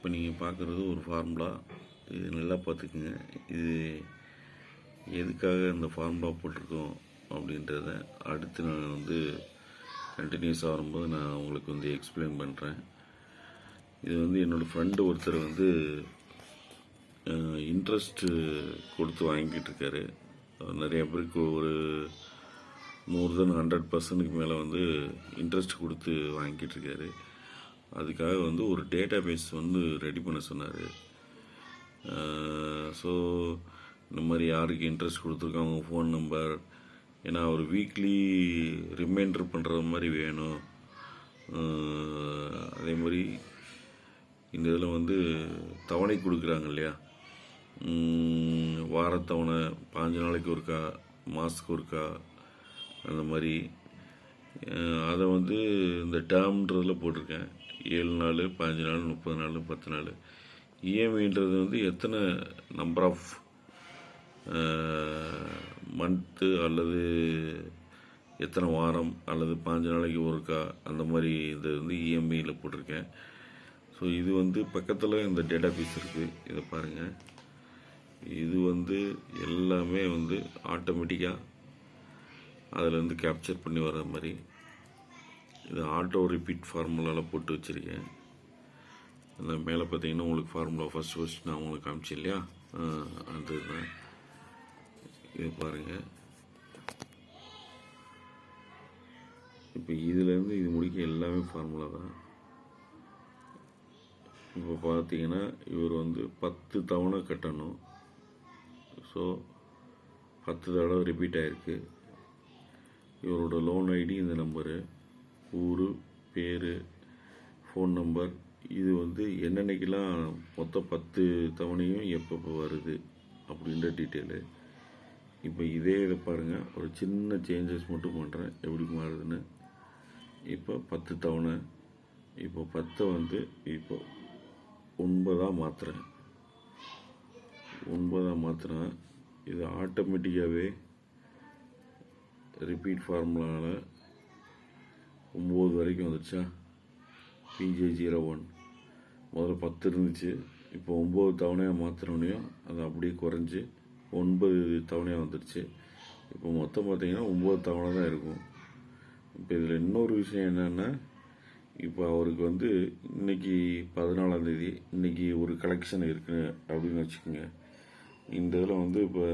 இப்போ நீங்கள் பார்க்குறது ஒரு ஃபார்முலா. இது நல்லா பார்த்துக்குங்க. இது எதுக்காக இந்த ஃபார்முலா போட்டிருக்கோம் அப்படின்றத அடுத்து நான் வந்து கண்டினியூஸாக வரும்போது நான் உங்களுக்கு வந்து எக்ஸ்பிளைன் பண்ணுறேன். இது வந்து என்னோடய ஃப்ரெண்டு ஒருத்தர் வந்து இன்ட்ரெஸ்ட்டு கொடுத்து வாங்கிட்டு இருக்காரு. நிறைய பேருக்கு ஒரு மோர் தென் 100% மேலே வந்து இன்ட்ரெஸ்ட் கொடுத்து வாங்கிட்டு இருக்காரு. அதுக்காக வந்து ஒரு டேட்டா பேஸ் வந்து ரெடி பண்ண சொன்னார். ஸோ இந்த மாதிரி யாருக்கு இன்ட்ரெஸ்ட் கொடுத்துருக்காங்க ஃபோன் நம்பர், ஏன்னா அவர் வீக்லி ரிமைண்டர் பண்ணுற மாதிரி வேணும். அதே மாதிரி இந்த இதில் வந்து தவணை கொடுக்குறாங்க இல்லையா, வாரத்தவணை 5 நாளைக்கு ஒருக்கா, மாதத்துக்கு ஒருக்கா, அந்த மாதிரி அதை வந்து இந்த டேர்ம்ன்றதில் போட்டிருக்கேன். 7 நாள், 15 நாள், 30 நாள், 10 நாள். இஎம்ஐன்றது வந்து எத்தனை நம்பர் ஆஃப் மந்த்து அல்லது எத்தனை வாரம் அல்லது 5 நாளைக்கு ஒருக்கா, அந்த மாதிரி இது வந்து இஎம்ஐயில் போட்டிருக்கேன். ஸோ இது வந்து பக்கத்தில் இந்த டேட்டா பேஸ் இருக்குது, இதை பாருங்கள். இது வந்து எல்லாமே வந்து ஆட்டோமேட்டிக்காக அதில் வந்து கேப்சர் பண்ணி வர மாதிரி இது ஆட்டோ ரிப்பீட் ஃபார்முலாவில் போட்டு வச்சுருக்கேன். அந்த மேலே பார்த்தீங்கன்னா உங்களுக்கு ஃபார்முலா ஃபஸ்ட் நான் உங்களுக்கு காமிச்சேன் இல்லையா, அந்த இதுதான். இது பாருங்கள். இப்போ இதுலேருந்து இது முடிக்க எல்லாமே ஃபார்முலா தான். இப்போ பார்த்தீங்கன்னா இவர் வந்து 10 தவணை கட்டணும். ஸோ 10 தடவை ரிப்பீட் ஆகிருக்கு. இவரோட லோன் ஐடி இந்த நம்பரு, ஊர், பேர், ஃபோன் நம்பர், இது வந்து என்னென்னைக்கெல்லாம் மொத்தம் 10 தவணையும் எப்பப்போ வருது அப்படின்ற டீட்டெயிலு. இப்போ இதே இதை பாருங்கள், ஒரு சின்ன சேஞ்சஸ் மட்டும் பண்ணுறேன் எப்படி மாறுதுன்னு. இப்போ 10 தவணை, இப்போ 10 வந்து இப்போ 9 மாற்றுறேன். 9 மாற்றினா இது ஆட்டோமேட்டிக்காகவே ரிப்பீட் ஃபார்முலாவில் 9 வரைக்கும் வந்துடுச்சா. PJ01 முதல்ல 10 இருந்துச்சு, இப்போ 9 தவணையாக மாற்றினோடனையும் அது அப்படியே குறைஞ்சி 9 தவணையாக வந்துடுச்சு. இப்போ மொத்தம் பார்த்திங்கன்னா 9 தவணை தான் இருக்கும். இப்போ இதில் இன்னொரு விஷயம் என்னென்னா, இப்போ அவருக்கு வந்து இன்றைக்கி 14ஆம் தேதி, இன்றைக்கி ஒரு கலெக்ஷன் இருக்குது அப்படின்னு வச்சுக்கோங்க. இந்த இதில் வந்து இப்போ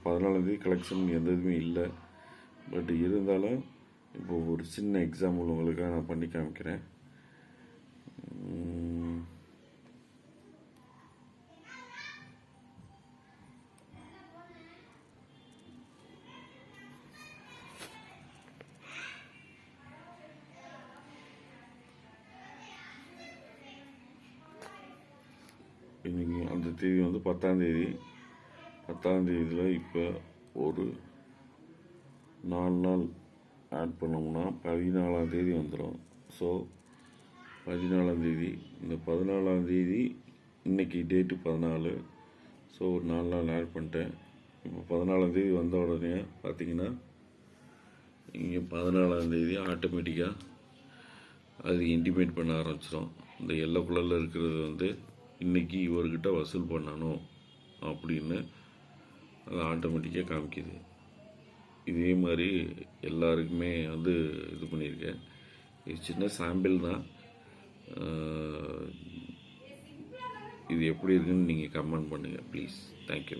14ஆம் தேதி கலெக்ஷன் எந்த இதுவுமே இல்லை. பட் இருந்தாலும் இப்போ ஒரு சின்ன எக்ஸாம்பிள் உங்களுக்காக நான் பண்ணி காமிக்கிறேன். இன்றைக்கி அந்த தேதி வந்து 10ஆம் தேதி. 10ஆம் தேதியில் இப்போ ஒரு 4 நாள் ஆட் பண்ணோம்னா 14ஆம் தேதி வந்துடும். ஸோ 14ஆம் தேதி, இந்த 14ஆம் தேதி இன்றைக்கி டேட்டு 14. ஸோ ஒரு 4 நாள் ஆட் பண்ணிட்டேன். இப்போ 14ஆம் தேதி வந்த உடனே பார்த்திங்கன்னா இங்கே 14ஆம் தேதி ஆட்டோமேட்டிக்காக அது இன்டிமேட் பண்ண ஆரம்பிச்சிடும். இந்த எல்லோ கலரில் இருக்கிறது வந்து இன்றைக்கி இவர்கிட்ட வசூல் பண்ணணும் அப்படின்னு அது ஆட்டோமேட்டிக்காக காமிக்குது. இதே மாதிரி எல்லாருக்குமே வந்து இது பண்ணியிருக்கேன். இது சின்ன சாம்பிள் தான். இது எப்படி இருக்குன்னு நீங்கள் கமெண்ட் பண்ணுங்கள் ப்ளீஸ். தேங்க்யூ.